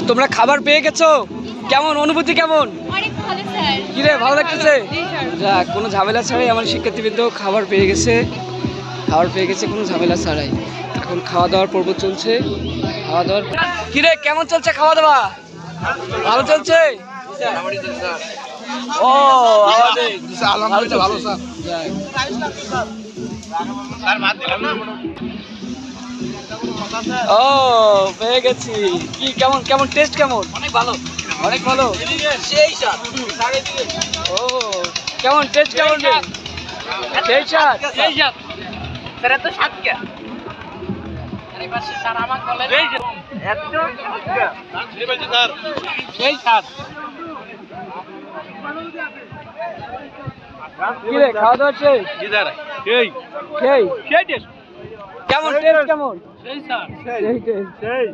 তোমরা খাবার পেয়ে গেছো? কেমন অনুভূতি কেমন? অনেক ভালো স্যার। কি রে, ভালো লাগতেছে? জি স্যার। যাক, কোনো ঝামেলা ছাড়াই আমার শিক্ষার্থীবৃন্দ খাবার পেয়ে গেছে, কোনো ঝামেলা ছাড়াই। এখন খাওয়া দাওয়ার পর্ব চলছে। খাওয়া দাওয়ার কি রে, কেমন চলছে খাওয়া দাওয়া? ভালো চলছে? ও আমাদের আলহামদুলিল্লাহ ভালো স্যার। ও পেয়ে গেছি। কি কেমন কেমন টেস্ট কেমন? অনেক ভালো, অনেক ভালো। সেই স্বাদ। ও কেমন টেস্ট কেমন রে? সেই স্বাদ, সেই স্বাদ। স্যার এত স্বাদ কে? আরে পাশে স্যার আমাকে বলেন এত স্বাদ। সেই স্বাদ। কি রে, খাওয়া দাওয়া শেষ? জি স্যার। এই সেই সেই টেস্ট। কেমন টেস্ট কেমন? সেই স্যার। সেই টেস্ট। সেই